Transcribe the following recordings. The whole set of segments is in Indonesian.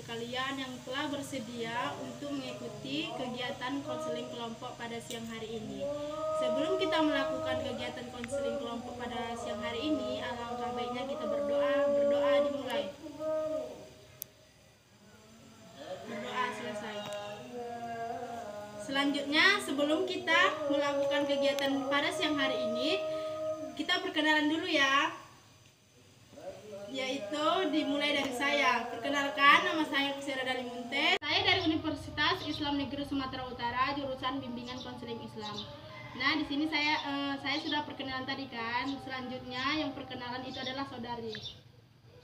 sekalian yang telah bersedia untuk mengikuti kegiatan konseling kelompok pada siang hari ini. Sebelum kita melakukan kegiatan konseling kelompok pada siang hari ini, alangkah baiknya kita berdoa. Berdoa dimulai. Berdoa selesai. Selanjutnya, sebelum kita melakukan kegiatan pada siang hari ini, kita perkenalan dulu ya. Yaitu dimulai dari saya. Perkenalkan, nama saya Kusira Dalimunte. Saya dari Universitas Islam Negeri Sumatera Utara, jurusan Bimbingan Konseling Islam. Nah, di sini saya sudah perkenalan tadi kan. Selanjutnya yang perkenalan itu adalah saudari.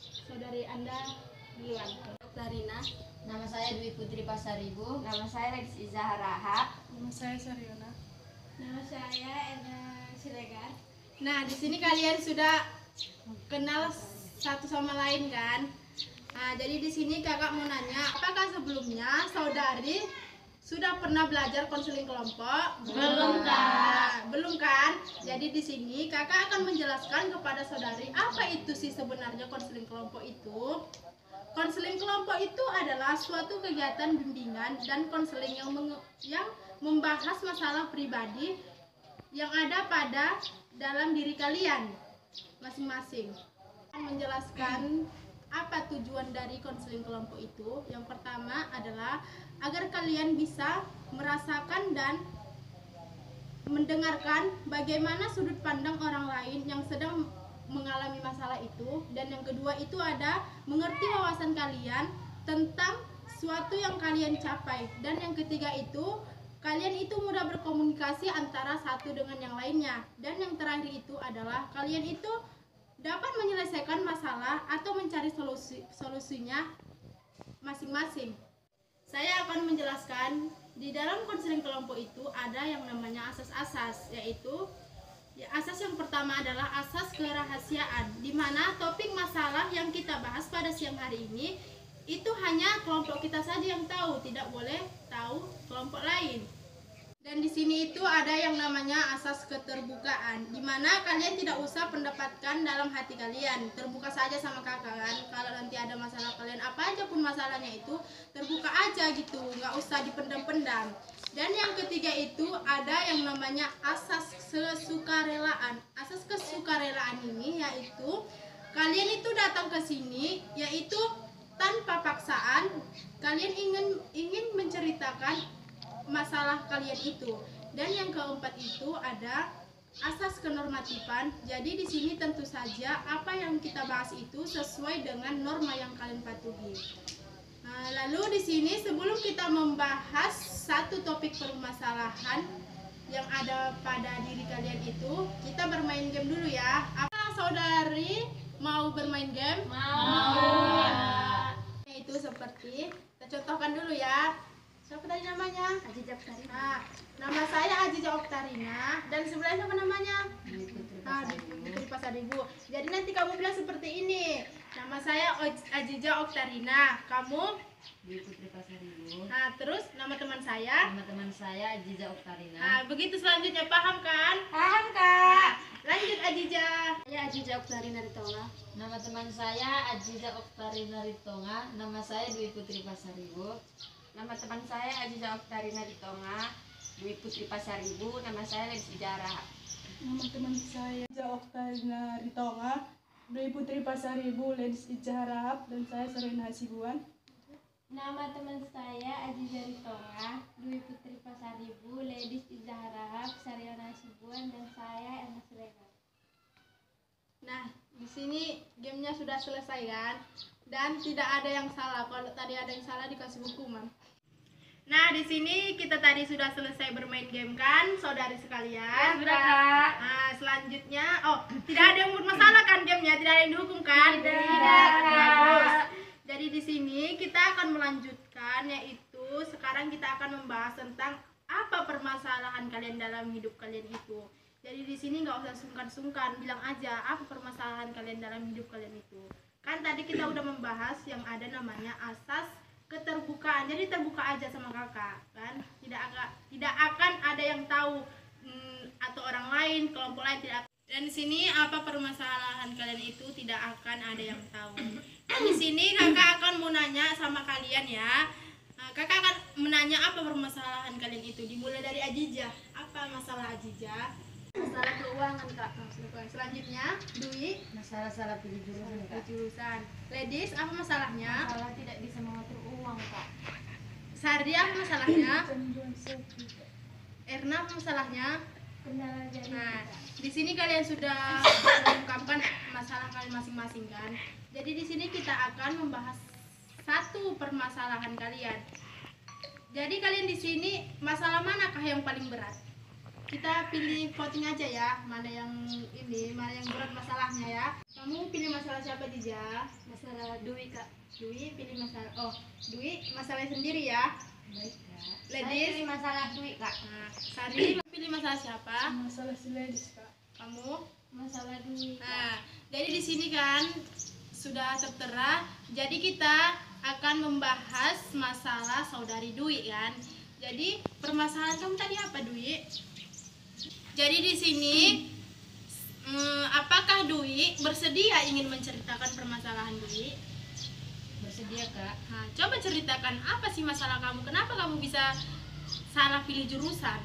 Saudari Anda duluan. Oktarina, nama saya Dwi Putri Pasaribu, nama saya Ledis Izzah Rahab, Nama saya Saryona. nama saya Enda Siregar. Nah, di sini kalian sudah kenal satu sama lain kan? Nah, jadi di sini kakak mau nanya, apakah sebelumnya saudari sudah pernah belajar konseling kelompok? Belum, Kak. Belum kan? Jadi di sini kakak akan menjelaskan kepada saudari apa itu sih sebenarnya konseling kelompok itu. Konseling kelompok itu adalah suatu kegiatan bimbingan dan konseling yang membahas masalah pribadi yang ada pada dalam diri kalian masing-masing. Menjelaskan apa tujuan dari konseling kelompok itu. Yang pertama adalah agar kalian bisa merasakan dan mendengarkan bagaimana sudut pandang orang lain yang sedang mengalami masalah itu, dan yang kedua itu ada mengerti wawasan kalian tentang suatu yang kalian capai, dan yang ketiga itu kalian itu mudah berkomunikasi antara satu dengan yang lainnya, dan yang terakhir itu adalah kalian itu dapat menyelesaikan masalah atau mencari solusinya masing-masing. Saya akan menjelaskan di dalam konseling kelompok itu ada yang namanya asas-asas, yaitu asas yang pertama adalah asas kerahasiaan, di mana topik masalah yang kita bahas pada siang hari ini itu hanya kelompok kita saja yang tahu, tidak boleh tahu kelompok lain. Dan di sini itu ada yang namanya asas keterbukaan, di mana kalian tidak usah pendapatkan dalam hati kalian, terbuka saja sama kakak kan. Kalau nanti ada masalah kalian, apa aja pun masalahnya itu terbuka aja gitu, nggak usah dipendam-pendam. Dan yang ketiga itu ada yang namanya asas kesukarelaan. Asas kesukarelaan ini yaitu kalian itu datang ke sini yaitu tanpa paksaan, kalian ingin menceritakan masalah kalian itu. Dan yang keempat itu ada asas kenormatifan. Jadi di sini tentu saja apa yang kita bahas itu sesuai dengan norma yang kalian patuhi. Nah, lalu di sini sebelum kita membahas satu topik permasalahan yang ada pada diri kalian itu, kita bermain game dulu ya. Apa saudari mau bermain game? Mau. Itu seperti kita contohkan dulu ya. Siapa tadi namanya? Aziza Oktarina. Nah, nama saya Aziza Oktarina, dan sebelahnya apa namanya? Dwi Putri Putri Pasaribu. Jadi nanti kamu bilang seperti ini. Nama saya Aziza Oktarina. Kamu? Dwi Putri Pasaribu. Nah, terus nama teman saya? Nama teman saya Aziza Oktarina. Nah, begitu selanjutnya, paham kan? Paham, Kak. Lanjut Aziza. Saya Aziza Oktarina Ritonga. Nama teman saya Aziza Oktarina Ritonga. Nama saya Dwi Putri Pasaribu. Nama teman saya Aziza Oktarina Ritonga, Dwi Putri Pasaribu. Nama saya Ledis Izzah Rahab. Nama teman saya Aziza Oktarina Ritonga, Dwi Putri Pasaribu, Ledis Izzah Rahab, dan saya Saryona Hasibuan. Nama teman saya Aziza Ritonga, Dwi Putri Pasaribu, Ledis Izzah Rahab, Saryona Hasibuan, dan saya Enda Siregar. Nah, di sini gamenya sudah selesai kan? Dan tidak ada yang salah. Kalau tadi ada yang salah dikasih hukuman. Nah, di sini kita tadi sudah selesai bermain game kan, saudari sekalian. Sudah, Kak. Nah, selanjutnya, tidak ada yang bermasalah kan gamenya, tidak ada yang dihukum kan? Tidak, Kak. Bagus. Jadi di sini kita akan melanjutkan, yaitu sekarang kita akan membahas tentang apa permasalahan kalian dalam hidup kalian itu. Jadi di sini nggak usah sungkan-sungkan, bilang aja apa permasalahan kalian dalam hidup kalian itu. Kan tadi kita udah membahas yang ada namanya asas keterbukaan. Jadi terbuka aja sama kakak, kan? Tidak akan ada yang tahu atau orang lain, kelompok lain tidak. Dan di sini apa permasalahan kalian itu tidak akan ada yang tahu. Di sini kakak akan mau nanya sama kalian ya. Kakak akan menanya apa permasalahan kalian itu. Dimulai dari Ajija. Apa masalah Ajija? Masalah keuangan kak. Selanjutnya Dwi, Masalah salah pilih jurusan kak. jurusan. Ladies, apa masalahnya? Masalah tidak bisa mengatur uang kak. Sardi, apa masalahnya? Kecanduan selfie. Erna, apa masalahnya? Kendala jaring. Nah, di sini kalian sudah mengungkapkan masalah kalian masing-masing kan. Jadi di sini kita akan membahas satu permasalahan kalian. Jadi kalian di sini masalah manakah yang paling berat? Kita pilih voting aja ya, mana yang berat masalahnya ya. Kamu pilih masalah siapa, Dija? Masalah Dwi kak. Dwi pilih masalah. Dwi masalahnya sendiri ya. Baik kak. Saya Ladies. pilih masalah Dwi kak. Nah, Sari pilih masalah siapa? Masalah si ladies kak. Kamu? Masalah duit. Nah, jadi di sini kan sudah tertera. Jadi kita akan membahas masalah saudari Dwi kan. Jadi permasalahan kamu tadi apa, Dwi? Jadi di sini apakah Dwi bersedia ingin menceritakan permasalahan Dwi? Bersedia kak. Nah, coba ceritakan apa sih masalah kamu? Kenapa kamu bisa salah pilih jurusan?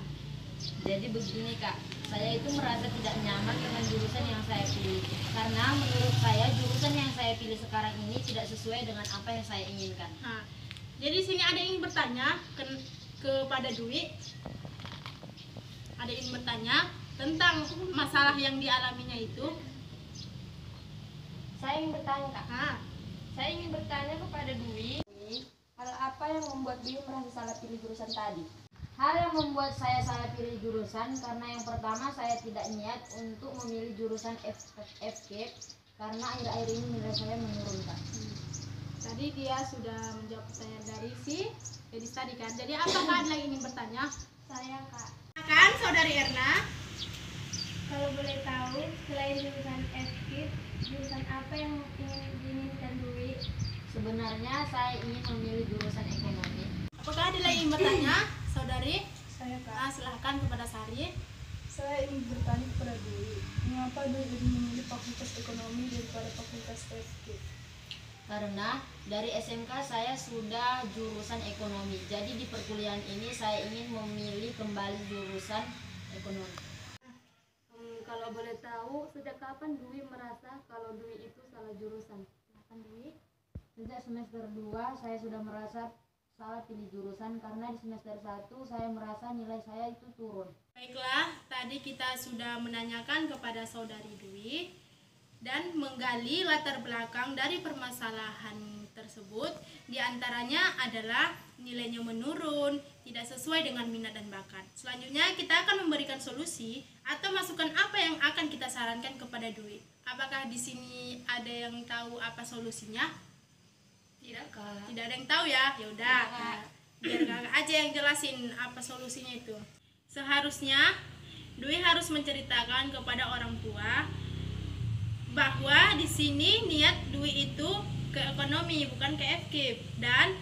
Jadi begini kak, saya itu merasa tidak nyaman dengan jurusan yang saya pilih. Karena menurut saya jurusan yang saya pilih sekarang ini tidak sesuai dengan apa yang saya inginkan. Nah, jadi di sini ada yang ingin bertanya kepada Dwi. Ada yang ingin bertanya tentang masalah yang dialaminya itu. Saya ingin bertanya kak. Nah, Saya ingin bertanya kepada Dwi, hal apa yang membuat Dwi merasa salah pilih jurusan tadi? Hal yang membuat saya salah pilih jurusan karena yang pertama saya tidak niat untuk memilih jurusan FK karena akhir-akhir ini nilai saya menurun kak. tadi dia sudah menjawab pertanyaan dari si Edis tadi kan. Jadi apakah ada lagi ingin bertanya? Saya kak. Kan saudari Erna? Kalau boleh tahu, selain jurusan FKIP, jurusan apa yang ingin diinginkan Dwi? Sebenarnya saya ingin memilih jurusan ekonomi. Apakah ada lagi ingin bertanya, saudari? Saya kak. Nah, silahkan kepada Sari. Saya ingin bertanya kepada Dwi, mengapa Dwi lebih memilih fakultas ekonomi daripada fakultas FK? Karena dari SMK saya sudah jurusan ekonomi. Jadi di perkuliahan ini saya ingin memilih kembali jurusan ekonomi. Kalau boleh tahu, sejak kapan Dwi merasa kalau Dwi itu salah jurusan? Silakan Dwi. Sejak semester 2 saya sudah merasa salah pilih jurusan karena di semester 1 saya merasa nilai saya itu turun. Baiklah, tadi kita sudah menanyakan kepada saudari Dwi dan menggali latar belakang dari permasalahan tersebut. Di antaranya adalah nilainya menurun, tidak sesuai dengan minat dan bakat. Selanjutnya kita akan memberikan solusi atau masukan apa yang akan kita sarankan kepada Dwi. Apakah di sini ada yang tahu apa solusinya? Tidak kak. Tidak ada yang tahu ya? Ya udah, biar kakak aja yang jelasin apa solusinya itu. Seharusnya Dwi harus menceritakan kepada orang tua bahwa di sini niat Dwi itu ke ekonomi bukan ke FKIP, dan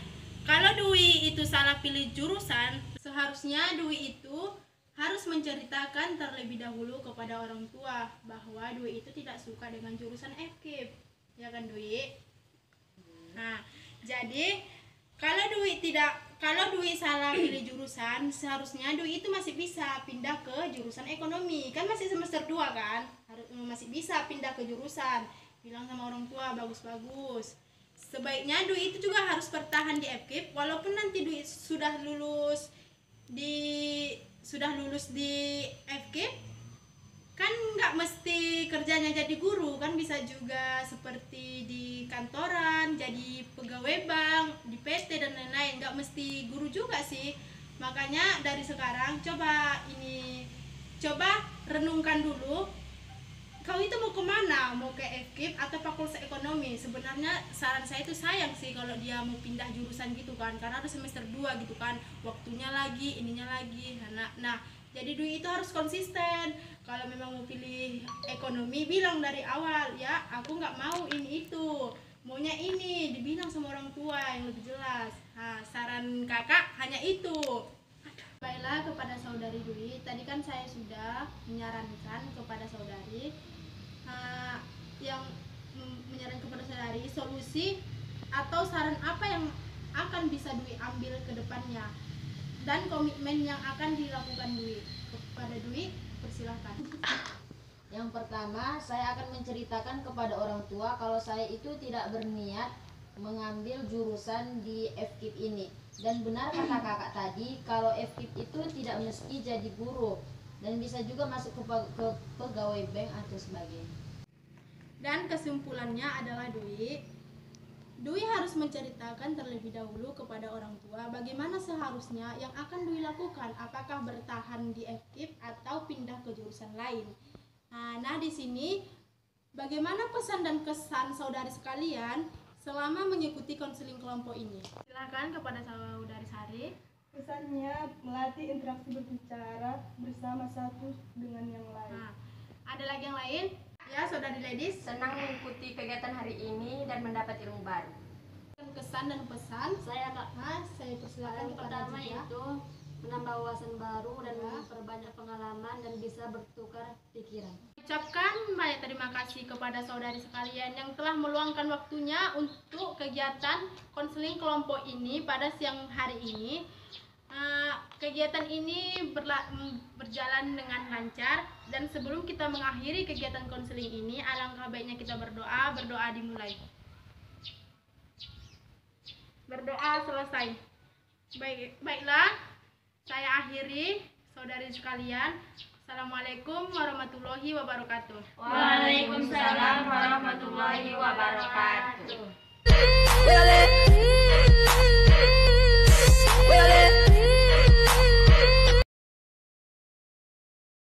kalau Dwi itu salah pilih jurusan, seharusnya Dwi itu harus menceritakan terlebih dahulu kepada orang tua bahwa Dwi itu tidak suka dengan jurusan FKIP, ya kan Dwi? Nah, jadi kalau Dwi salah pilih jurusan, seharusnya Dwi itu masih bisa pindah ke jurusan ekonomi. Kan masih semester 2 kan? Masih bisa pindah ke jurusan. Bilang sama orang tua bagus-bagus. Sebaiknya Dwi itu juga harus bertahan di FKIP walaupun nanti Dwi sudah lulus di FKIP, kan nggak mesti kerjanya jadi guru, kan bisa juga seperti di kantoran, jadi pegawai bank, di PT dan lain-lain, nggak mesti guru juga sih. Makanya dari sekarang coba renungkan dulu, kau itu mau kemana, mau ke FKIP atau fakultas ekonomi. Sebenarnya saran saya itu sayang sih kalau dia mau pindah jurusan gitu kan, karena udah semester 2 gitu kan, waktunya lagi, ininya lagi. Nah, jadi Dwi itu harus konsisten. Kalau memang mau pilih ekonomi, bilang dari awal, ya aku nggak mau ini itu, maunya ini, dibilang sama orang tua yang lebih jelas. Nah, saran kakak hanya itu. Baiklah kepada saudari Dwi, tadi kan saya sudah menyarankan kepada saudari yang menyarankan kepada saudari solusi atau saran apa yang akan bisa Dwi ambil ke depannya dan komitmen yang akan dilakukan Dwi. Kepada Dwi, persilahkan. Yang pertama, saya akan menceritakan kepada orang tua kalau saya itu tidak berniat mengambil jurusan di FKIP ini. Dan benar kata kakak tadi, kalau FKIP itu tidak mesti jadi guru dan bisa juga masuk ke pegawai bank atau sebagainya. Dan kesimpulannya adalah Dwi harus menceritakan terlebih dahulu kepada orang tua bagaimana seharusnya yang akan Dwi lakukan, apakah bertahan di FKIP atau pindah ke jurusan lain. Nah, di sini bagaimana pesan dan kesan saudari sekalian selama mengikuti konseling kelompok ini? Silakan kepada saudari Sari. Pesannya melatih interaksi berbicara bersama satu dengan yang lain. Nah, ada lagi yang lain? Ya, saudari Ladies. Senang mengikuti kegiatan hari ini dan mendapat ilmu baru. Kesan dan pesan. Saya Saya persilakan yang kepada pertama Aziza. itu menambah wawasan baru dan memperbanyak pengalaman dan bisa bertukar pikiran. Ucapkan banyak terima kasih kepada saudari sekalian yang telah meluangkan waktunya untuk kegiatan konseling kelompok ini pada siang hari ini. Kegiatan ini berjalan dengan lancar, dan sebelum kita mengakhiri kegiatan konseling ini, alangkah baiknya kita berdoa dimulai. Berdoa selesai. Baiklah, saya akhiri saudari sekalian. Assalamualaikum warahmatullahi wabarakatuh. Waalaikumsalam warahmatullahi wabarakatuh. Will it?